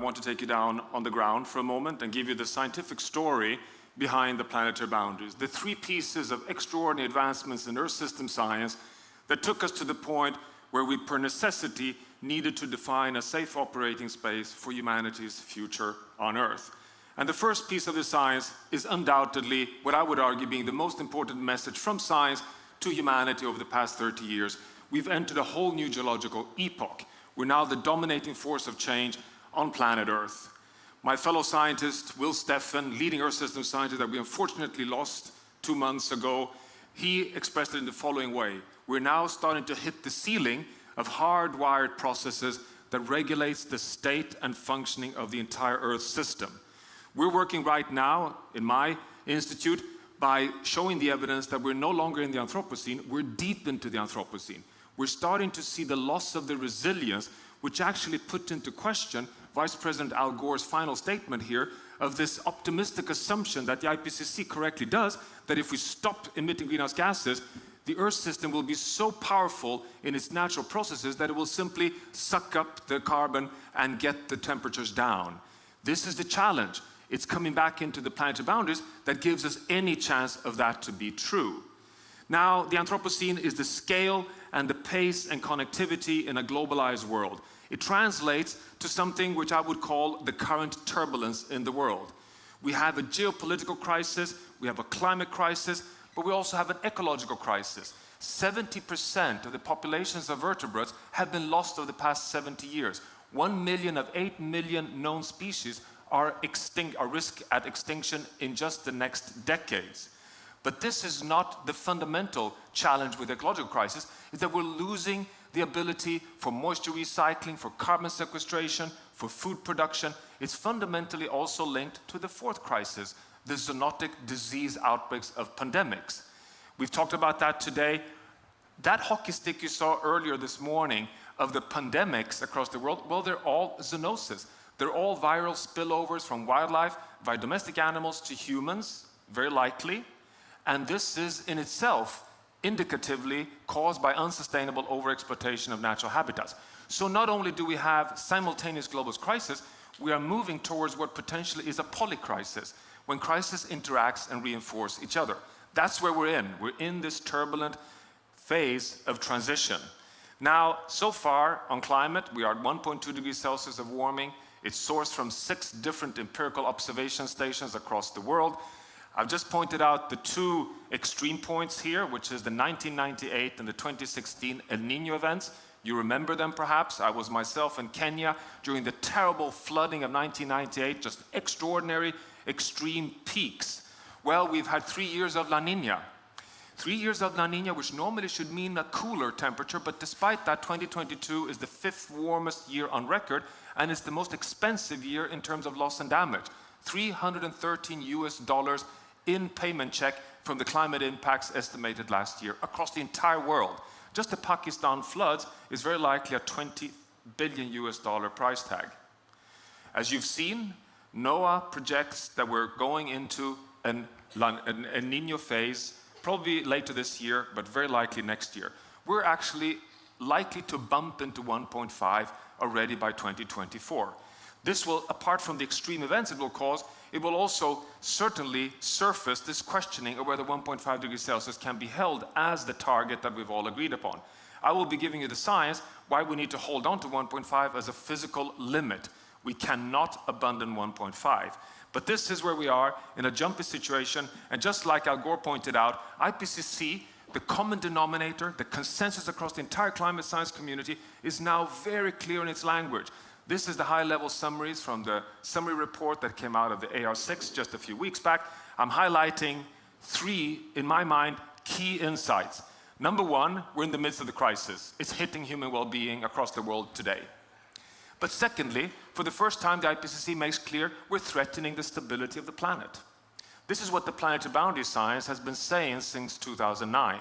want to take you down on the ground for a moment and give you the scientific story behind the planetary boundaries. The three pieces of extraordinary advancements in Earth system science that took us to the point where we, per necessity, needed to define a safe operating space for humanity's future on Earth. And the first piece of the science is undoubtedly what I would argue being the most important message from science to humanity over the past 30 years. We've entered a whole new geological epoch. We're now the dominating force of change on planet Earth. My fellow scientist, Will Steffen, leading Earth system scientist that we unfortunately lost 2 months ago, he expressed it in the following way. We're now starting to hit the ceiling of hardwired processes that regulates the state and functioning of the entire Earth system. We're working right now in my institute by showing the evidence that we're no longer in the Anthropocene, we're deep into the Anthropocene. We're starting to see the loss of the resilience, which actually put into question Vice President Al Gore's final statement here of this optimistic assumption that the IPCC correctly does, that if we stop emitting greenhouse gases, the Earth system will be so powerful in its natural processes that it will simply suck up the carbon and get the temperatures down. This is the challenge. It's coming back into the planetary boundaries that gives us any chance of that to be true. Now, the Anthropocene is the scale and the pace and connectivity in a globalized world. It translates to something which I would call the current turbulence in the world. We have a geopolitical crisis, we have a climate crisis, but we also have an ecological crisis. 70% of the populations of vertebrates have been lost over the past 70 years. 1 million of 8 million known species are risk at extinction in just the next decades. But this is not the fundamental challenge with the ecological crisis, is that we're losing the ability for moisture recycling, for carbon sequestration, for food production. It's fundamentally also linked to the fourth crisis, the zoonotic disease outbreaks of pandemics. We've talked about that today. That hockey stick you saw earlier this morning of the pandemics across the world, well, they're all zoonoses. They're all viral spillovers from wildlife, by domestic animals to humans, very likely. And this is in itself indicatively caused by unsustainable overexploitation of natural habitats. So not only do we have simultaneous global crisis, we are moving towards what potentially is a polycrisis, when crises interacts and reinforce each other. That's where we're in. We're in this turbulent phase of transition. Now, so far on climate, we are at 1.2 degrees Celsius of warming. It's sourced from 6 different empirical observation stations across the world. I've just pointed out the 2 extreme points here, which is the 1998 and the 2016 El Niño events. You remember them perhaps. I was myself in Kenya during the terrible flooding of 1998, just extraordinary, extreme peaks. Well, we've had 3 years of La Niña. 3 years of La Niña, which normally should mean a cooler temperature, but despite that, 2022 is the 5th warmest year on record, and it's the most expensive year in terms of loss and damage. $313 in payment check from the climate impacts estimated last year across the entire world. Just the Pakistan floods is very likely a $20 billion price tag. As you've seen, NOAA projects that we're going into a Niño phase, probably later this year, but very likely next year. We're actually likely to bump into 1.5 already by 2024. This will, apart from the extreme events it will cause, it will also certainly surface this questioning of whether 1.5 degrees Celsius can be held as the target that we've all agreed upon. I will be giving you the science why we need to hold on to 1.5 as a physical limit. We cannot abandon 1.5. But this is where we are in a jumpy situation, and just like Al Gore pointed out, IPCC, the common denominator, the consensus across the entire climate science community, is now very clear in its language. This is the high-level summaries from the summary report that came out of the AR6 just a few weeks back. I'm highlighting 3, in my mind, key insights. Number 1, we're in the midst of the crisis. It's hitting human well-being across the world today. But secondly, for the first time, the IPCC makes clear we're threatening the stability of the planet. This is what the planetary boundary science has been saying since 2009.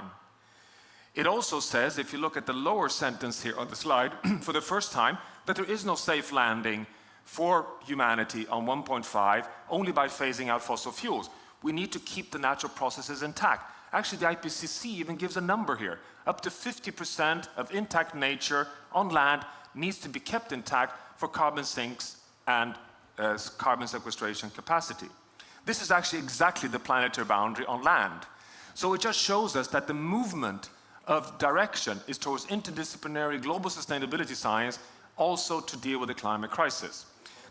It also says, if you look at the lower sentence here on the slide, for the first time, that there is no safe landing for humanity on 1.5 only by phasing out fossil fuels. We need to keep the natural processes intact. Actually, the IPCC even gives a number here. Up to 50% of intact nature on land needs to be kept intact for carbon sinks and carbon sequestration capacity. This is actually exactly the planetary boundary on land. So it just shows us that the movement of direction is towards interdisciplinary global sustainability science, also to deal with the climate crisis.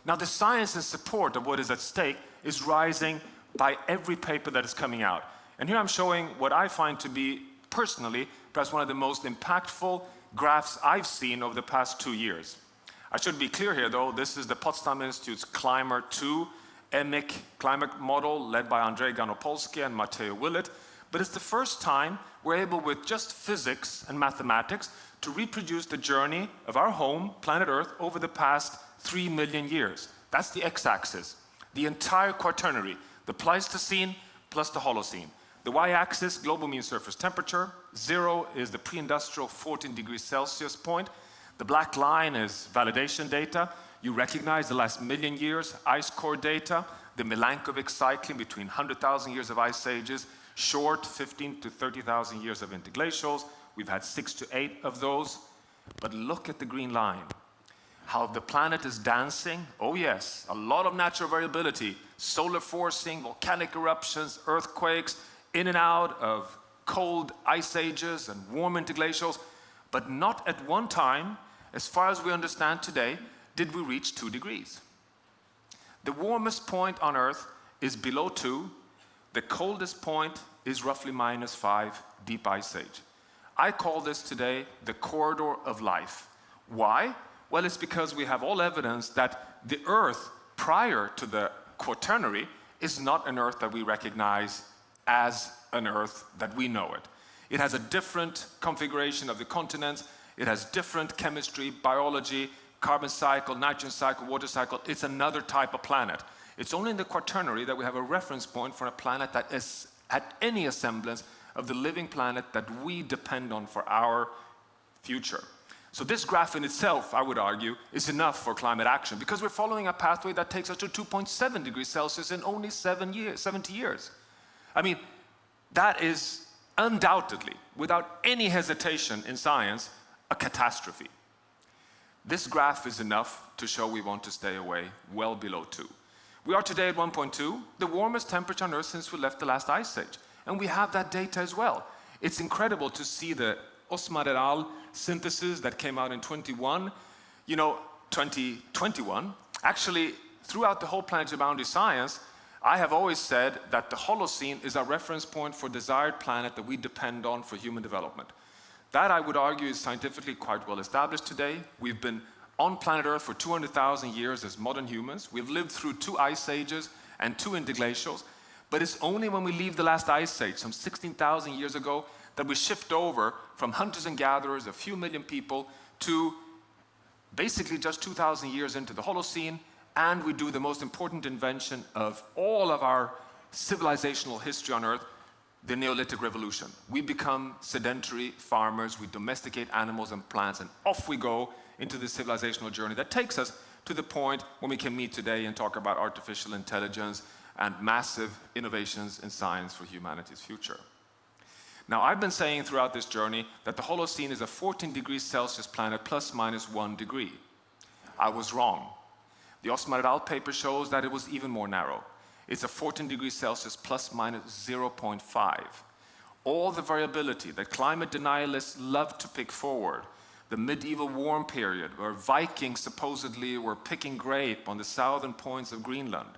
Now, the science in support of what is at stake is rising by every paper that is coming out. And here I'm showing what I find to be, personally, perhaps one of the most impactful graphs I've seen over the past 2 years. I should be clear here, though, this is the Potsdam Institute's Climber 2 EMIC climate model led by Andrzej Ganopolski and Mateo Willett, but it's the first time we're able, with just physics and mathematics, to reproduce the journey of our home, planet Earth, over the past 3 million years. That's the x-axis. The entire Quaternary, the Pleistocene plus the Holocene. The y-axis, global mean surface temperature. 0 is the pre-industrial 14 degrees Celsius point. The black line is validation data. You recognize the last million years, ice core data, the Milankovitch cycling between 100,000 years of ice ages, short 15 to 30,000 years of interglacials. We've had 6 to 8 of those. But look at the green line. How the planet is dancing. Oh yes, a lot of natural variability. Solar forcing, volcanic eruptions, earthquakes, in and out of cold ice ages and warm interglacials. But not at one time, as far as we understand today, did we reach 2 degrees. The warmest point on Earth is below 2. The coldest point is roughly -5, deep ice age. I call this today the corridor of life. Why? Well, it's because we have all evidence that the Earth prior to the Quaternary is not an Earth that we recognize as an Earth that we know it. It has a different configuration of the continents. It has different chemistry, biology, carbon cycle, nitrogen cycle, water cycle. It's another type of planet. It's only in the Quaternary that we have a reference point for a planet that is at any semblance of the living planet that we depend on for our future. So this graph in itself, I would argue, is enough for climate action because we're following a pathway that takes us to 2.7 degrees Celsius in only 70 years. I mean, that is undoubtedly, without any hesitation in science, a catastrophe. This graph is enough to show we want to stay away well below 2. We are today at 1.2, the warmest temperature on Earth since we left the last ice age. And we have that data as well. It's incredible to see the Osmar et al. Synthesis that came out in 2021. Actually, throughout the whole planetary boundary science, I have always said that the Holocene is a reference point for desired planet that we depend on for human development. That, I would argue, is scientifically quite well established today. We've been on planet Earth for 200,000 years as modern humans. We've lived through 2 ice ages and 2 interglacials. But it's only when we leave the last ice age, some 16,000 years ago, that we shift over from hunters and gatherers, a few million people, to basically just 2,000 years into the Holocene, and we do the most important invention of all of our civilizational history on Earth, the Neolithic Revolution. We become sedentary farmers, we domesticate animals and plants, and off we go into the civilizational journey that takes us to the point when we can meet today and talk about artificial intelligence and massive innovations in science for humanity's future. Now, I've been saying throughout this journey that the Holocene is a 14 degrees Celsius planet plus minus 1 degree. I was wrong. The Osmar et al. Paper shows that it was even more narrow. It's a 14 degrees Celsius plus minus 0.5. All the variability that climate denialists love to pick forward, the medieval warm period where Vikings supposedly were picking grape on the southern points of Greenland,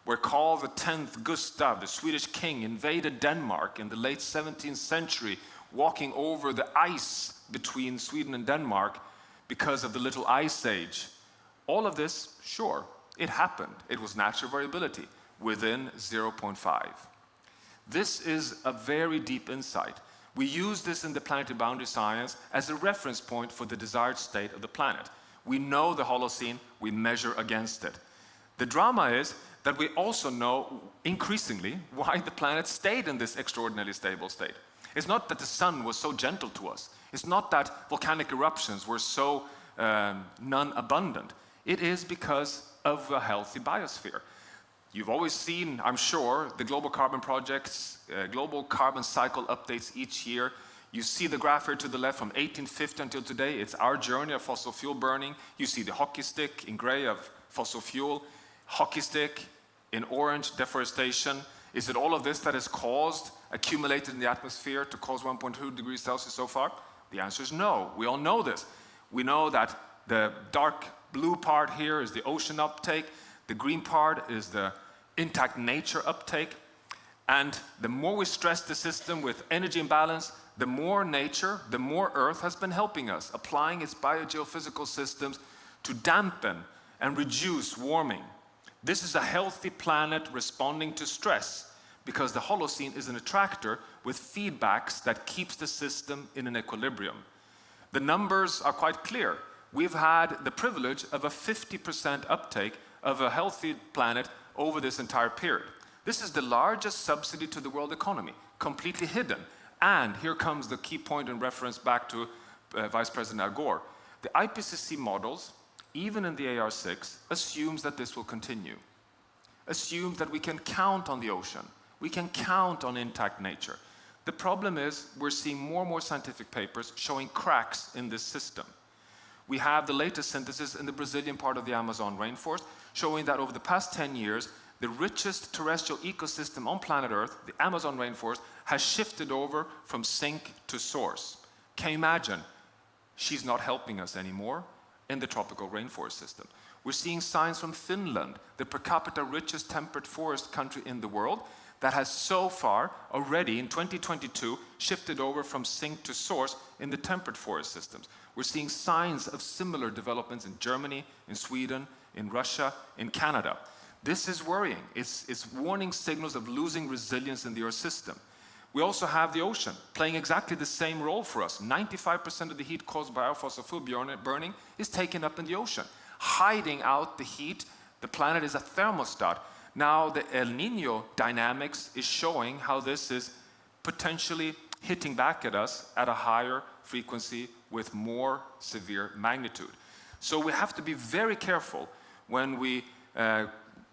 where Carl X Gustav, the Swedish king, invaded Denmark in the late 17th century, walking over the ice between Sweden and Denmark because of the Little Ice Age. All of this, sure, it happened. It was natural variability within 0.5. This is a very deep insight. We use this in the planetary boundary science as a reference point for the desired state of the planet. We know the Holocene, we measure against it. The drama is that we also know increasingly why the planet stayed in this extraordinarily stable state. It's not that the sun was so gentle to us. It's not that volcanic eruptions were so non-abundant. It is because of a healthy biosphere. You've always seen, I'm sure, the Global Carbon Project's global carbon cycle updates each year. You see the graph here to the left from 1850 until today. It's our journey of fossil fuel burning. You see the hockey stick in gray of fossil fuel, hockey stick in orange, deforestation. Is it all of this that has accumulated in the atmosphere to cause 1.2 degrees Celsius so far? The answer is no. We all know this. We know that the dark blue part here is the ocean uptake. The green part is the intact nature uptake. And the more we stress the system with energy imbalance, the more nature, the more Earth has been helping us, applying its biogeophysical systems to dampen and reduce warming. This is a healthy planet responding to stress, because the Holocene is an attractor with feedbacks that keeps the system in an equilibrium. The numbers are quite clear. We've had the privilege of a 50% uptake of a healthy planet over this entire period. This is the largest subsidy to the world economy, completely hidden. And here comes the key point in reference back to Vice President Al Gore. The IPCC models, even in the AR6, assumes that this will continue. Assumes that we can count on the ocean. We can count on intact nature. The problem is we're seeing more and more scientific papers showing cracks in this system. We have the latest synthesis in the Brazilian part of the Amazon rainforest showing that over the past 10 years, the richest terrestrial ecosystem on planet Earth, the Amazon rainforest, has shifted over from sink to source. Can you imagine? She's not helping us anymore in the tropical rainforest system. We're seeing signs from Finland, the per capita richest temperate forest country in the world, that has so far already in 2022 shifted over from sink to source in the temperate forest systems. We're seeing signs of similar developments in Germany, in Sweden, in Russia, in Canada. This is worrying. It's warning signals of losing resilience in the Earth system. We also have the ocean playing exactly the same role for us. 95% of the heat caused by our fossil fuel burning is taken up in the ocean. Hiding out the heat, the planet is a thermostat. Now the El Nino dynamics is showing how this is potentially hitting back at us at a higher frequency with more severe magnitude. So we have to be very careful when we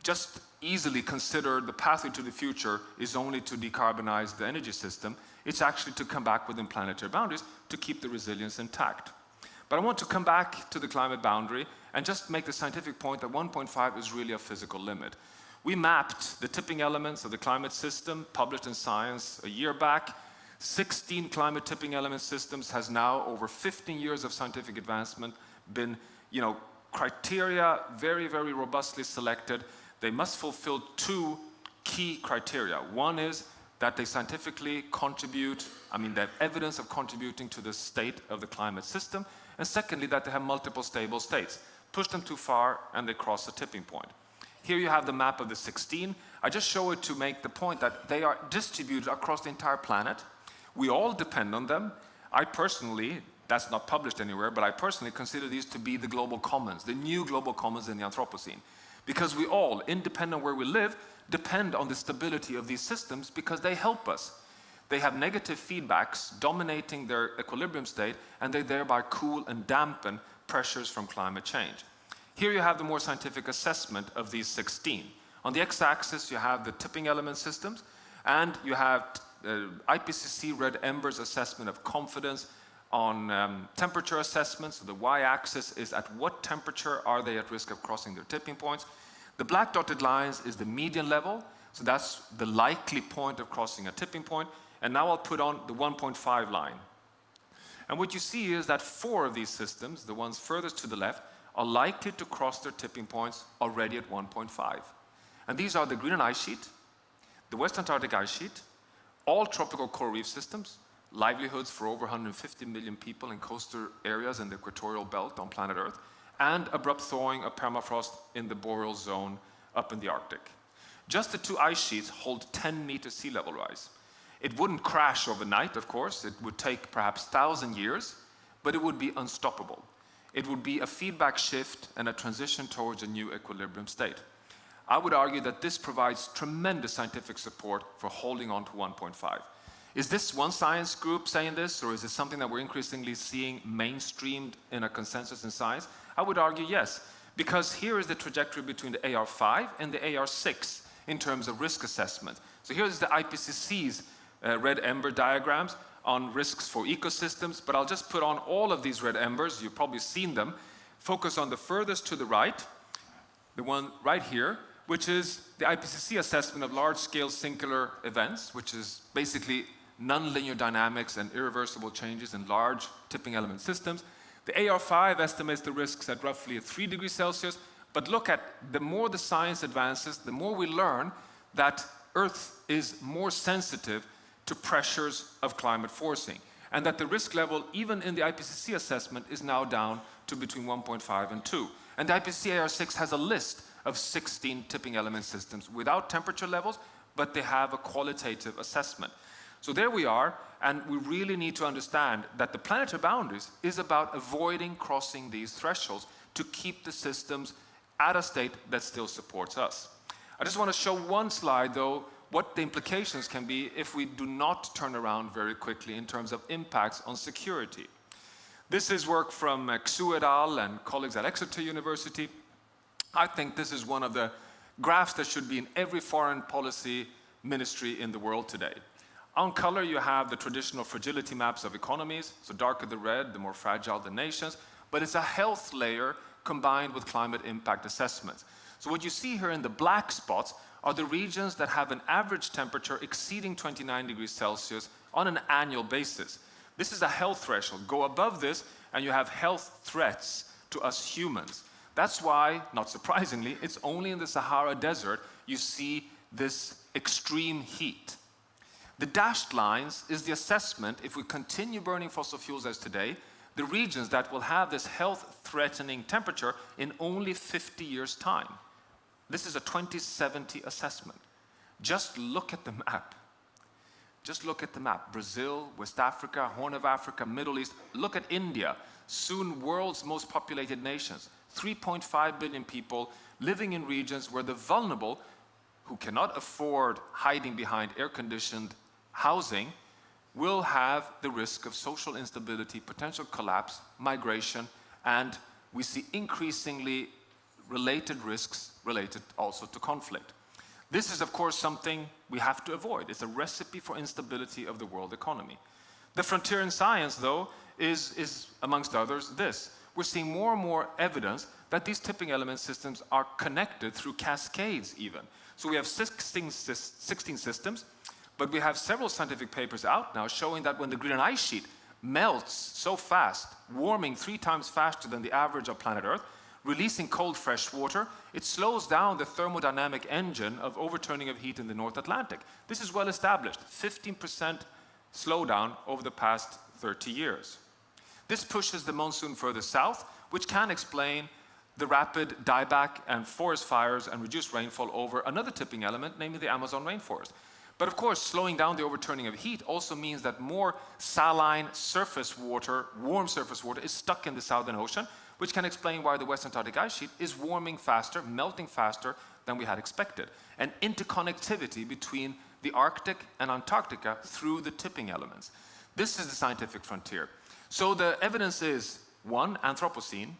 just easily consider the pathway to the future is only to decarbonize the energy system. It's actually to come back within planetary boundaries to keep the resilience intact. But I want to come back to the climate boundary and just make the scientific point that 1.5 is really a physical limit. We mapped the tipping elements of the climate system, published in Science a year back. 16 climate tipping element systems has now, over 15 years of scientific advancement, been, criteria very, very robustly selected. They must fulfill two key criteria. One is that they scientifically contribute, they have evidence of contributing to the state of the climate system. And secondly, that they have multiple stable states. Push them too far and they cross the tipping point. Here you have the map of the 16. I just show it to make the point that they are distributed across the entire planet. We all depend on them. I personally, that's not published anywhere, but I personally consider these to be the global commons, the new global commons in the Anthropocene. Because we all, independent of where we live, depend on the stability of these systems because they help us. They have negative feedbacks dominating their equilibrium state, and they thereby cool and dampen pressures from climate change. Here you have the more scientific assessment of these 16. On the x-axis you have the tipping element systems, and you have IPCC Red Ember's assessment of confidence on temperature assessments. So the y-axis is at what temperature are they at risk of crossing their tipping points. The black dotted lines is the median level, so that's the likely point of crossing a tipping point. And now I'll put on the 1.5 line. And what you see is that 4 of these systems, the ones furthest to the left, are likely to cross their tipping points already at 1.5. And these are the Greenland ice sheet, the West Antarctic ice sheet, all tropical coral reef systems, livelihoods for over 150 million people in coastal areas in the equatorial belt on planet Earth, and abrupt thawing of permafrost in the boreal zone up in the Arctic. Just the 2 ice sheets hold 10-meter sea level rise. It wouldn't crash overnight, of course. It would take perhaps 1,000 years, but it would be unstoppable. It would be a feedback shift and a transition towards a new equilibrium state. I would argue that this provides tremendous scientific support for holding on to 1.5. Is this one science group saying this, or is it something that we're increasingly seeing mainstreamed in a consensus in science? I would argue yes, because here is the trajectory between the AR5 and the AR6 in terms of risk assessment. So here's the IPCC's red ember diagrams on risks for ecosystems, but I'll just put on all of these red embers. You've probably seen them. Focus on the furthest to the right, the one right here, which is the IPCC assessment of large-scale singular events, which is basically nonlinear dynamics and irreversible changes in large tipping element systems. The AR5 estimates the risks at roughly 3 degrees Celsius, but look at the more the science advances, the more we learn that Earth is more sensitive to pressures of climate forcing, and that the risk level, even in the IPCC assessment, is now down to between 1.5 and 2. And the IPCC AR6 has a list of 16 tipping element systems without temperature levels, but they have a qualitative assessment. So there we are, and we really need to understand that the planetary boundaries is about avoiding crossing these thresholds to keep the systems at a state that still supports us. I just want to show one slide, though, what the implications can be if we do not turn around very quickly in terms of impacts on security. This is work from Xu et al. And colleagues at Exeter University. I think this is one of the graphs that should be in every foreign policy ministry in the world today. On color, you have the traditional fragility maps of economies. So darker the red, the more fragile the nations. But it's a health layer combined with climate impact assessments. So what you see here in the black spots are the regions that have an average temperature exceeding 29 degrees Celsius on an annual basis. This is a health threshold. Go above this and you have health threats to us humans. That's why, not surprisingly, it's only in the Sahara Desert you see this extreme heat. The dashed lines is the assessment, if we continue burning fossil fuels as today, the regions that will have this health-threatening temperature in only 50 years' time. This is a 2070 assessment. Just look at the map. Just look at the map. Brazil, West Africa, Horn of Africa, Middle East. Look at India, soon world's most populated nations. 3.5 billion people living in regions where the vulnerable, who cannot afford hiding behind air-conditioned housing, will have the risk of social instability, potential collapse, migration, and we see increasingly related risks related also to conflict. This is, of course, something we have to avoid. It's a recipe for instability of the world economy. The frontier in science, though, is amongst others, this. We're seeing more and more evidence that these tipping element systems are connected through cascades even. So we have 16 systems, but we have several scientific papers out now showing that when the Greenland ice sheet melts so fast, warming 3 times faster than the average of planet Earth, releasing cold fresh water, it slows down the thermodynamic engine of overturning of heat in the North Atlantic. This is well established, 15% slowdown over the past 30 years. This pushes the monsoon further south, which can explain the rapid dieback and forest fires and reduced rainfall over another tipping element, namely the Amazon rainforest. But of course, slowing down the overturning of heat also means that more saline surface water, warm surface water, is stuck in the Southern Ocean, which can explain why the West Antarctic ice sheet is warming faster, melting faster than we had expected. And interconnectivity between the Arctic and Antarctica through the tipping elements. This is the scientific frontier. So the evidence is 1, Anthropocene,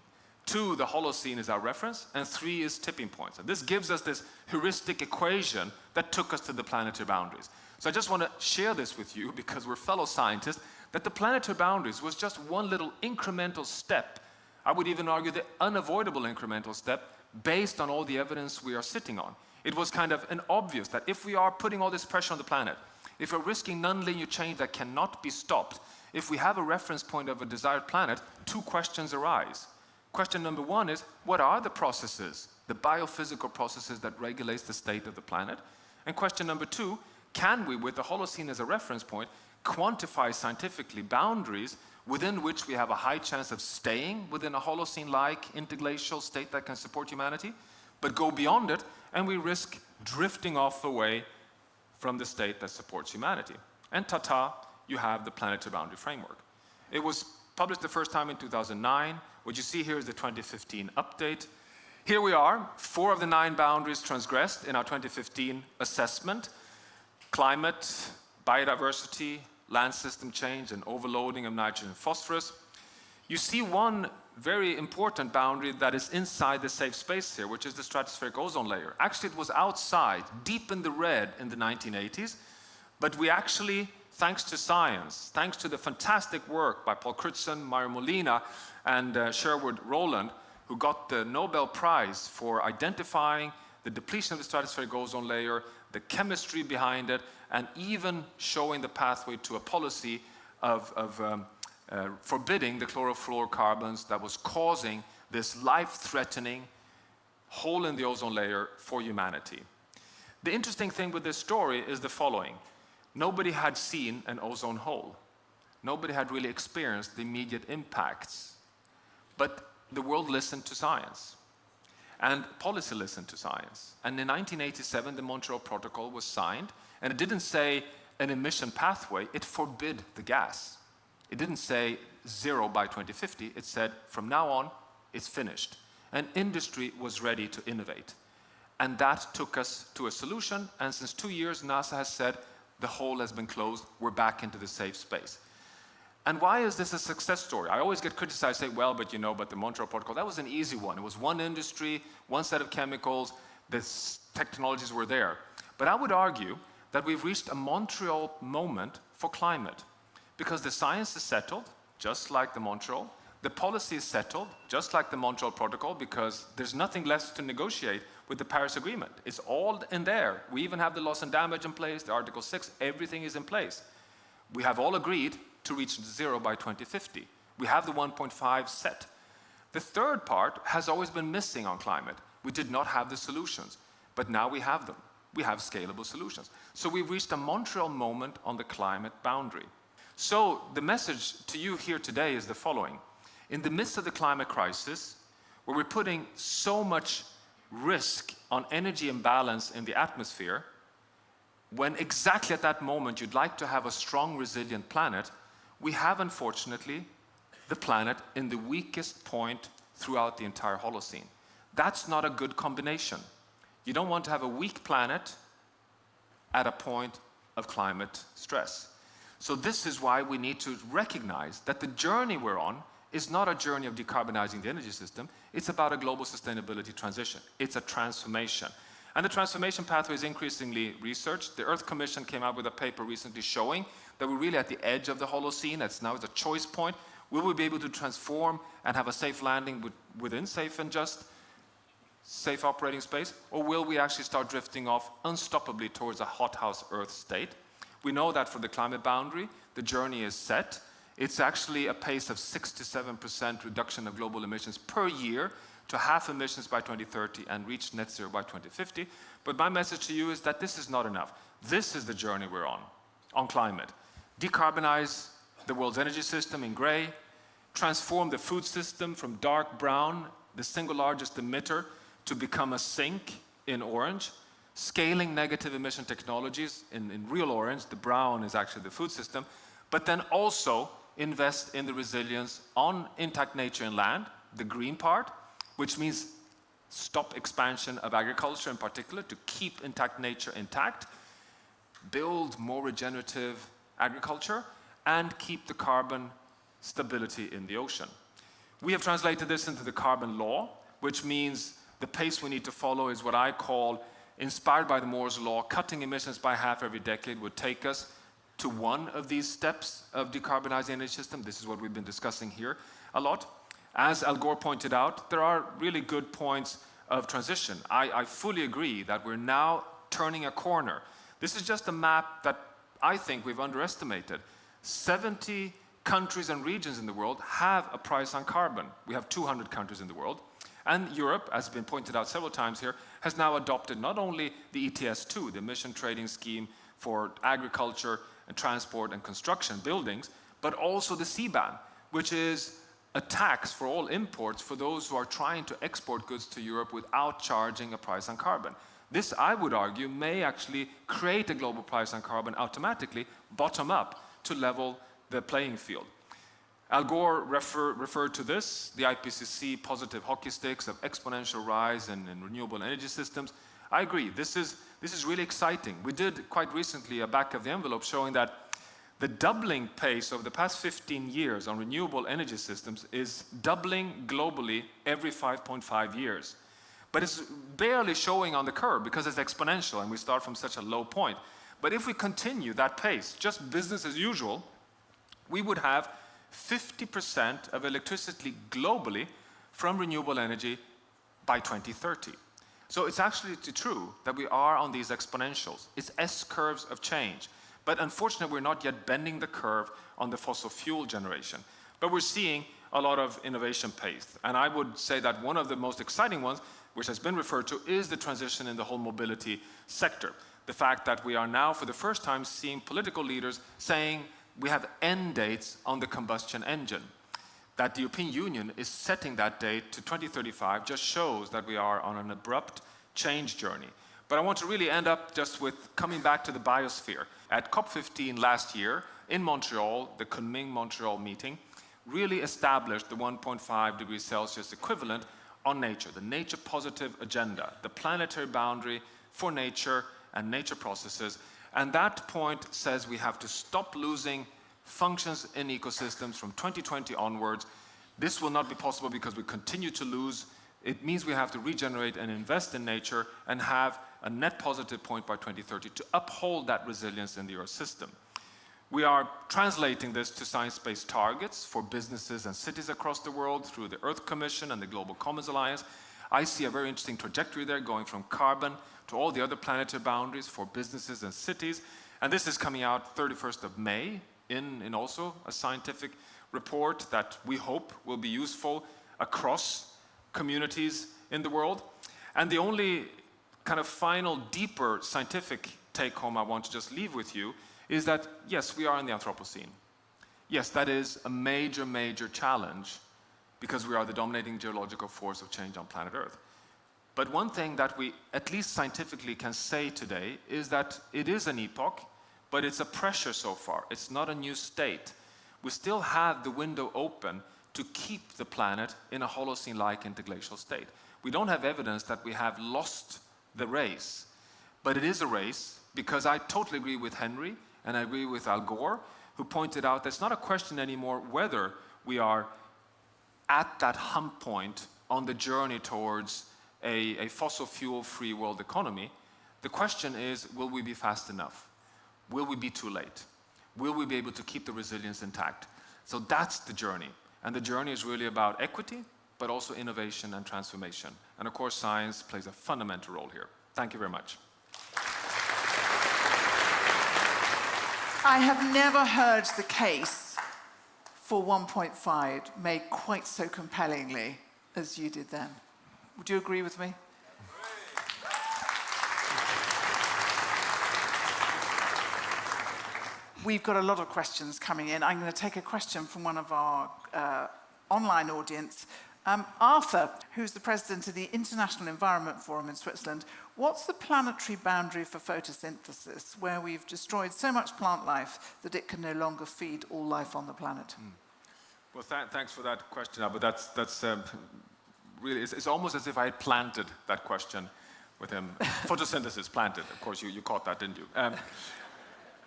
2, the Holocene is our reference, and 3 is tipping points. And this gives us this heuristic equation that took us to the planetary boundaries. So I just want to share this with you, because we're fellow scientists, that the planetary boundaries was just one little incremental step. I would even argue the unavoidable incremental step based on all the evidence we are sitting on. It was kind of an obvious that if we are putting all this pressure on the planet, if we're risking nonlinear change that cannot be stopped, if we have a reference point of a desired planet, 2 questions arise. Question number 1 is, what are the processes, the biophysical processes that regulate the state of the planet? And question number 2, can we, with the Holocene as a reference point, quantify scientifically boundaries within which we have a high chance of staying within a Holocene-like interglacial state that can support humanity, but go beyond it, and we risk drifting off away from the state that supports humanity. And ta-ta, you have the planetary boundary framework. It was published the first time in 2009. What you see here is the 2015 update. Here we are, 4 of the 9 boundaries transgressed in our 2015 assessment: climate, biodiversity, land system change, and overloading of nitrogen and phosphorus. You see one very important boundary that is inside the safe space here, which is the stratospheric ozone layer. Actually, it was outside, deep in the red in the 1980s, but we actually thanks to science, thanks to the fantastic work by Paul Crutzen, Mario Molina, and Sherwood Rowland, who got the Nobel Prize for identifying the depletion of the stratospheric ozone layer, the chemistry behind it, and even showing the pathway to a policy of forbidding the chlorofluorocarbons that was causing this life-threatening hole in the ozone layer for humanity. The interesting thing with this story is the following. Nobody had seen an ozone hole. Nobody had really experienced the immediate impacts. But the world listened to science. And policy listened to science. And in 1987, the Montreal Protocol was signed. And it didn't say an emission pathway. It forbid the gas. It didn't say 0 by 2050. It said, from now on, it's finished. And industry was ready to innovate. And that took us to a solution. And since 2 years, NASA has said, the hole has been closed. We're back into the safe space. And why is this a success story? I always get criticized, say, well, but the Montreal Protocol, that was an easy one. It was one industry, one set of chemicals, the technologies were there. But I would argue that we've reached a Montreal moment for climate, because the science is settled, just like the Montreal. The policy is settled, just like the Montreal Protocol, because there's nothing left to negotiate with the Paris Agreement. It's all in there. We even have the loss and damage in place, the Article 6, everything is in place. We have all agreed to reach 0 by 2050. We have the 1.5 set. The third part has always been missing on climate. We did not have the solutions, but now we have them. We have scalable solutions. So we've reached a Montreal moment on the climate boundary. So the message to you here today is the following. In the midst of the climate crisis, where we're putting so much risk on energy imbalance in the atmosphere, when exactly at that moment you'd like to have a strong, resilient planet, we have, unfortunately, the planet in the weakest point throughout the entire Holocene. That's not a good combination. You don't want to have a weak planet at a point of climate stress. So this is why we need to recognize that the journey we're on is not a journey of decarbonizing the energy system. It's about a global sustainability transition. It's a transformation. And the transformation pathway is increasingly researched. The Earth Commission came out with a paper recently showing that we're really at the edge of the Holocene. It's now a choice point. Will we be able to transform and have a safe landing within safe and just safe operating space? Or will we actually start drifting off unstoppably towards a hothouse Earth state? We know that for the climate boundary, the journey is set. It's actually a pace of 6 to 7% reduction of global emissions per year to half emissions by 2030 and reach net zero by 2050. But my message to you is that this is not enough. This is the journey we're on climate. Decarbonize the world's energy system in gray, transform the food system from dark brown, the single largest emitter, to become a sink in orange, scaling negative emission technologies in real orange, the brown is actually the food system, but then also invest in the resilience on intact nature and land, the green part, which means stop expansion of agriculture in particular to keep intact nature intact, build more regenerative agriculture, and keep the carbon stability in the ocean. We have translated this into the carbon law, which means the pace we need to follow is what I call, inspired by the Moore's law, cutting emissions by half every decade would take us to one of these steps of decarbonizing the energy system. This is what we've been discussing here a lot. As Al Gore pointed out, there are really good points of transition. I fully agree that we're now turning a corner. This is just a map that I think we've underestimated. 70 countries and regions in the world have a price on carbon. We have 200 countries in the world. And Europe, as has been pointed out several times here, has now adopted not only the ETS2, the emission trading scheme for agriculture and transport and construction buildings, but also the CBAM, which is a tax for all imports for those who are trying to export goods to Europe without charging a price on carbon. This, I would argue, may actually create a global price on carbon automatically, bottom up, to level the playing field. Al Gore referred to this, the IPCC positive hockey sticks of exponential rise in renewable energy systems. I agree, this is really exciting. We did quite recently a back of the envelope showing that the doubling pace over the past 15 years on renewable energy systems is doubling globally every 5.5 years. But it's barely showing on the curve because it's exponential and we start from such a low point. But if we continue that pace, just business as usual, we would have 50% of electricity globally from renewable energy by 2030. So it's actually true that we are on these exponentials. It's S-curves of change. But unfortunately, we're not yet bending the curve on the fossil fuel generation. But we're seeing a lot of innovation pace. And I would say that one of the most exciting ones, which has been referred to, is the transition in the whole mobility sector. The fact that we are now, for the first time, seeing political leaders saying we have end dates on the combustion engine. That the European Union is setting that date to 2035 just shows that we are on an abrupt change journey. But I want to really end up just with coming back to the biosphere. At COP15 last year in Montreal, the Kunming-Montreal meeting really established the 1.5 degrees Celsius equivalent on nature, the nature positive agenda, the planetary boundary for nature and nature processes. And that point says we have to stop losing functions in ecosystems from 2020 onwards. This will not be possible because we continue to lose. It means we have to regenerate and invest in nature and have a net positive point by 2030 to uphold that resilience in the Earth system. We are translating this to science-based targets for businesses and cities across the world through the Earth Commission and the Global Commons Alliance. I see a very interesting trajectory there going from carbon to all the other planetary boundaries for businesses and cities. And this is coming out 31st of May in also a scientific report that we hope will be useful across communities in the world. And the only kind of final, deeper scientific take-home I want to just leave with you is that, yes, we are in the Anthropocene. Yes, that is a major, major challenge because we are the dominating geological force of change on planet Earth. But one thing that we, at least scientifically, can say today is that it is an epoch, but it's a pressure so far. It's not a new state. We still have the window open to keep the planet in a Holocene-like interglacial state. We don't have evidence that we have lost the race, but it is a race because I totally agree with Henry and I agree with Al Gore, who pointed out that it's not a question anymore whether we are at that hump point on the journey towards a fossil fuel-free world economy. The question is, will we be fast enough? Will we be too late? Will we be able to keep the resilience intact? So that's the journey. And the journey is really about equity, but also innovation and transformation. And of course, science plays a fundamental role here. Thank you very much. I have never heard the case for 1.5 made quite so compellingly as you did then. Would you agree with me? We've got a lot of questions coming in. I'm going to take a question from one of our online audience. Arthur, who's the president of the International Environment Forum in Switzerland, what's the planetary boundary for photosynthesis, where we've destroyed so much plant life that it can no longer feed all life on the planet? Well, thanks for that question, but that's really, it's almost as if I had planted that question with him. Photosynthesis, planted. Of course, you caught that, didn't you?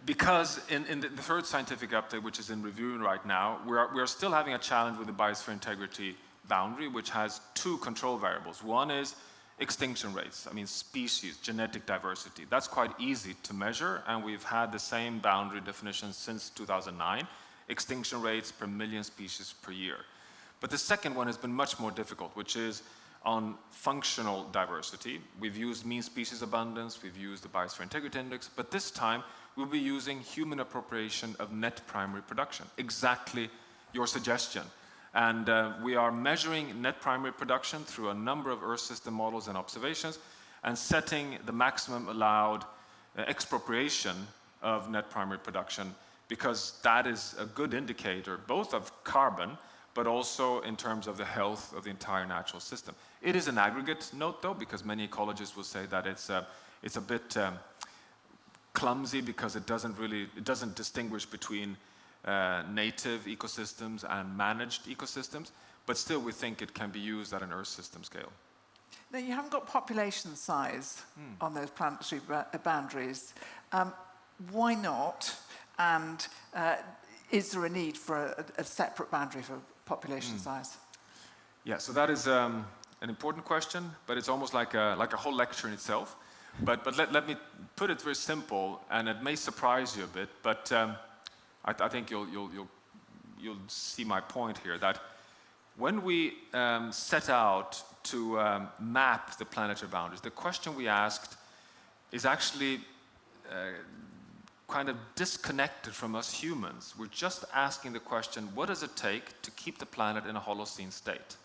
Because in the third scientific update, which is in review right now, we are still having a challenge with the biosphere integrity boundary, which has two control variables. One is extinction rates, species, genetic diversity. That's quite easy to measure, and we've had the same boundary definition since 2009, extinction rates per million species per year. But the second one has been much more difficult, which is on functional diversity. We've used mean species abundance, we've used the biosphere integrity index, but this time we'll be using human appropriation of net primary production, exactly your suggestion. And we are measuring net primary production through a number of Earth system models and observations and setting the maximum allowed expropriation of net primary production, because that is a good indicator both of carbon but also in terms of the health of the entire natural system. It is an aggregate note though, because many ecologists will say that it's a bit clumsy because it doesn't distinguish between native ecosystems and managed ecosystems, but still we think it can be used at an Earth system scale. Now, you haven't got population size on those planetary boundaries. Why not? And is there a need for a separate boundary for population size? Yeah, so that is an important question, but it's almost like a whole lecture in itself. But let me put it very simple, and it may surprise you a bit, but I think you'll see my point here, that when we set out to map the planetary boundaries, the question we asked is actually kind of disconnected from us humans. We're just asking the question, what does it take to keep the planet in a Holocene state,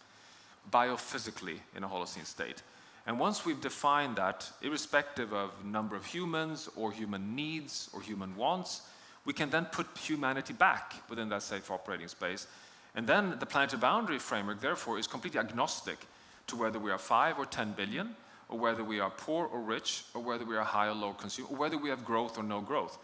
biophysically in a Holocene state? And once we've defined that, irrespective of number of humans or human needs or human wants, we can then put humanity back within that safe operating space. And then the planetary boundary framework, therefore, is completely agnostic to whether we are 5 or 10 billion, or whether we are poor or rich, or whether we are high or low consumer, or whether we have growth or no growth.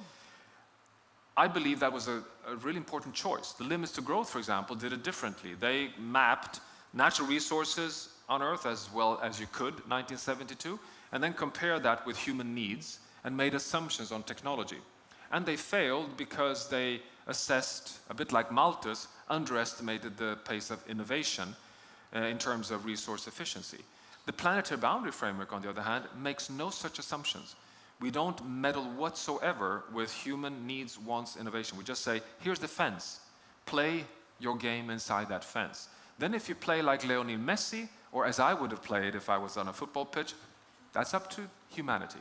I believe that was a really important choice. The Limits to Growth, for example, did it differently. They mapped natural resources on Earth as well as you could, 1972, and then compared that with human needs and made assumptions on technology. And they failed because they assessed, a bit like Malthus, underestimated the pace of innovation in terms of resource efficiency. The planetary boundary framework, on the other hand, makes no such assumptions. We don't meddle whatsoever with human needs, wants, innovation. We just say, here's the fence. Play your game inside that fence. Then if you play like Lionel Messi, or as I would have played if I was on a football pitch, that's up to humanity.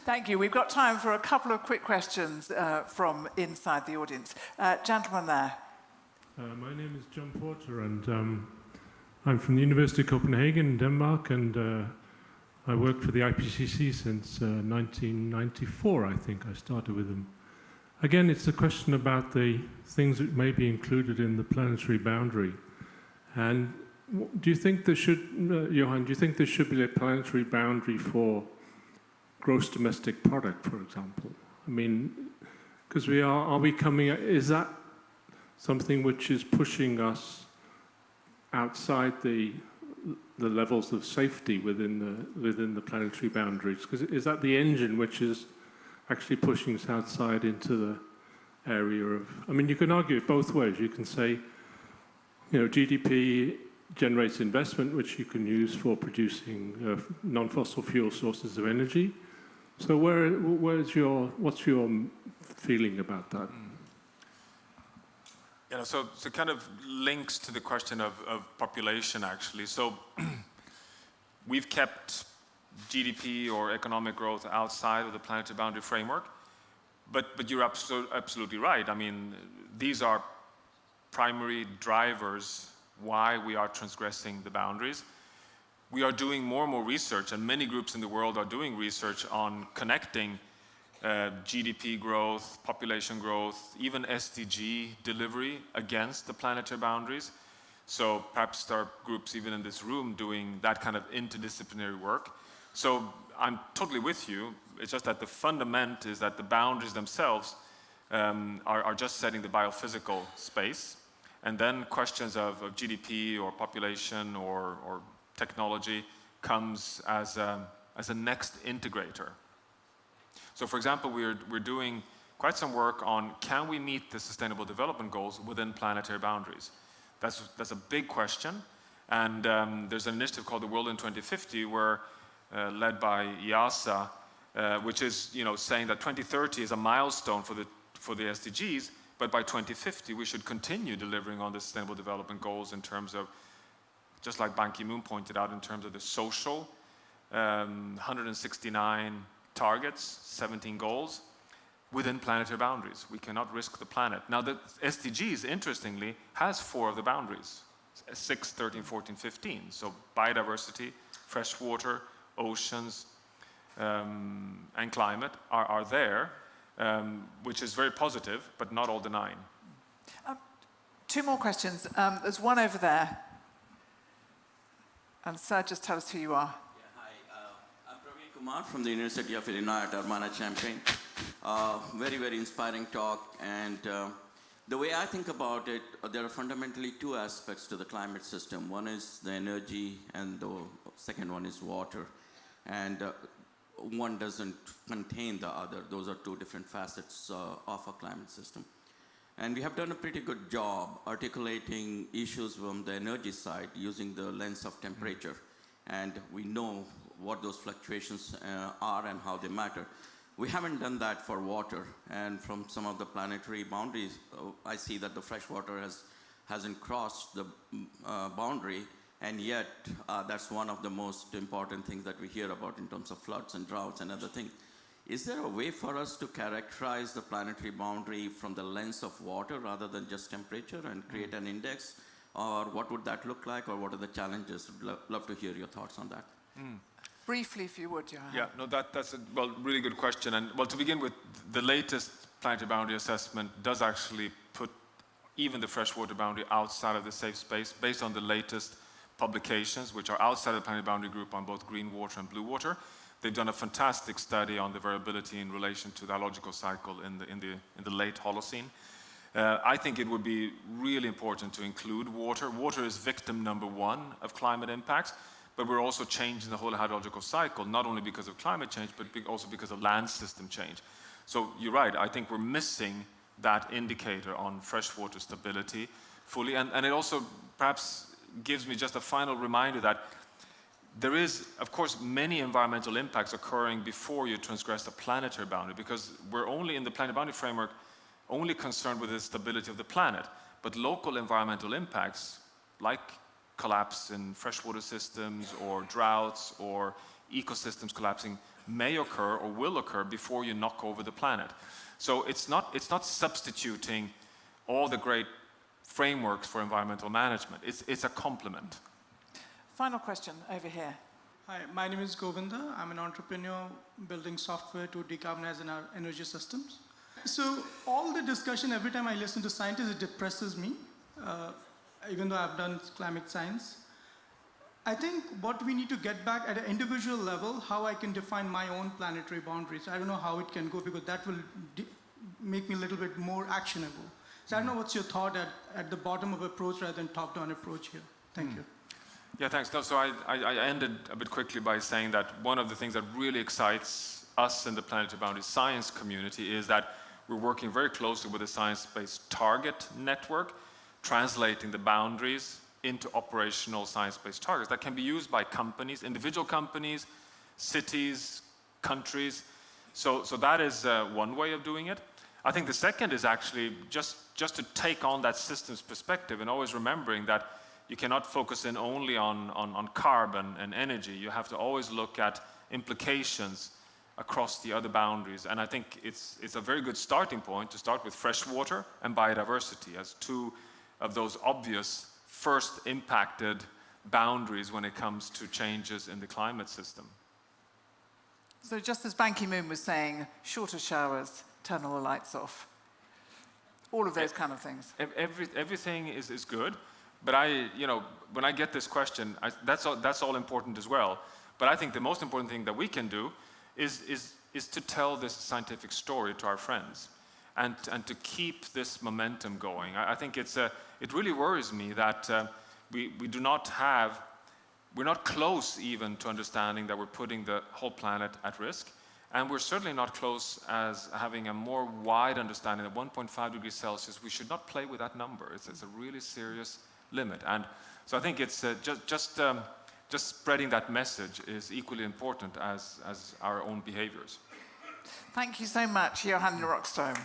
Thank you. We've got time for a couple of quick questions from inside the audience. Gentleman there. My name is John Porter, and I'm from the University of Copenhagen in Denmark, and I worked for the IPCC since 1994, I think. I started with them. Again, it's a question about the things that may be included in the planetary boundary. And do you think there should, Johan, do you think there should be a planetary boundary for gross domestic product, for example? I mean, because are we coming, is that something which is pushing us outside the levels of safety within the planetary boundaries? Because is that the engine which is actually pushing us outside into the area of, I mean, you can argue it both ways. You can say, you know, GDP generates investment which you can use for producing non-fossil fuel sources of energy. So what's your feeling about that? You know, so kind of links to the question of population, actually. So we've kept GDP or economic growth outside of the planetary boundary framework, but you're absolutely right. I mean, these are primary drivers why we are transgressing the boundaries. We are doing more and more research, and many groups in the world are doing research on connecting GDP growth, population growth, even SDG delivery against the planetary boundaries. So perhaps there are groups even in this room doing that kind of interdisciplinary work. So I'm totally with you. It's just that the fundament is that the boundaries themselves are just setting the biophysical space. And then questions of GDP or population or technology comes as a next integrator. So for example, we're doing quite some work on, can we meet the Sustainable Development Goals within planetary boundaries? That's a big question. And there's an initiative called the World in 2050 where, led by IASA, which is, you know, saying that 2030 is a milestone for the SDGs, but by 2050 we should continue delivering on the Sustainable Development Goals in terms of, just like Ban Ki-moon pointed out, in terms of the social, 169 targets, 17 goals within planetary boundaries. We cannot risk the planet. Now the SDGs, interestingly, has 4 of the boundaries, 6, 13, 14, 15. So biodiversity, fresh water, oceans, and climate are there, which is very positive, but not all the 9. 2 more questions. There's one over there. And sir, just tell us who you are. I'm Praveen Kumar from the University of Illinois at Urbana-Champaign. Very, very inspiring talk. And the way I think about it, there are fundamentally 2 aspects to the climate system. One is the energy, and the second one is water. And one doesn't contain the other. Those are 2 different facets of a climate system. And we have done a pretty good job articulating issues from the energy side using the lens of temperature. And we know what those fluctuations are and how they matter. We haven't done that for water, and from some of the planetary boundaries, I see that the fresh water hasn't crossed the boundary, and yet that's one of the most important things that we hear about in terms of floods and droughts and other things. Is there a way for us to characterize the planetary boundary from the lens of water rather than just temperature and create an index? Or what would that look like, or what are the challenges? Would love to hear your thoughts on that. Briefly, if you would, Johan. Yeah, no, that's a really good question. And to begin with, the latest planetary boundary assessment does actually put even the freshwater boundary outside of the safe space based on the latest publications, which are outside of the planetary boundary group on both green water and blue water. They've done a fantastic study on the variability in relation to the hydrological cycle in the late Holocene. I think it would be really important to include water. Water is victim number one of climate impacts, but we're also changing the whole hydrological cycle, not only because of climate change, but also because of land system change. So you're right, I think we're missing that indicator on freshwater stability fully. And it also perhaps gives me just a final reminder that there is, of course, many environmental impacts occurring before you transgress the planetary boundary, because we're only in the planetary boundary framework only concerned with the stability of the planet. But local environmental impacts, like collapse in freshwater systems or droughts or ecosystems collapsing, may occur or will occur before you knock over the planet. So it's not substituting all the great frameworks for environmental management. It's a complement. Final question over here. Hi, my name is Govinda. I'm an entrepreneur building software to decarbonize our energy systems. So all the discussion, every time I listen to scientists, it depresses me, even though I've done climate science. I think what we need to get back at an individual level, how I can define my own planetary boundaries. I don't know how it can go, because that will make me a little bit more actionable. So I don't know what's your thought at the bottom of approach rather than top-down approach here. Thank you. Yeah, thanks. No, so I ended a bit quickly by saying that one of the things that really excites us in the planetary boundary science community is that we're working very closely with the science-based target network, translating the boundaries into operational science-based targets that can be used by companies, individual companies, cities, countries. So that is one way of doing it. I think the second is actually just to take on that systems perspective and always remembering that you cannot focus in only on carbon and energy. You have to always look at implications across the other boundaries. And I think it's a very good starting point to start with freshwater and biodiversity as two of those obvious first impacted boundaries when it comes to changes in the climate system. So just as Ban Ki-moon was saying, shorter showers, turn all the lights off. All of those kind of things. Everything is good, but when I get this question, that's all important as well. But I think the most important thing that we can do is to tell this scientific story to our friends and to keep this momentum going. I think it really worries me that we're not close even to understanding that we're putting the whole planet at risk. And we're certainly not close as having a more wide understanding that 1.5 degrees Celsius, we should not play with that number. It's a really serious limit. And so I think it's just spreading that message is equally important as our own behaviors. Thank you so much, Johan Rockström.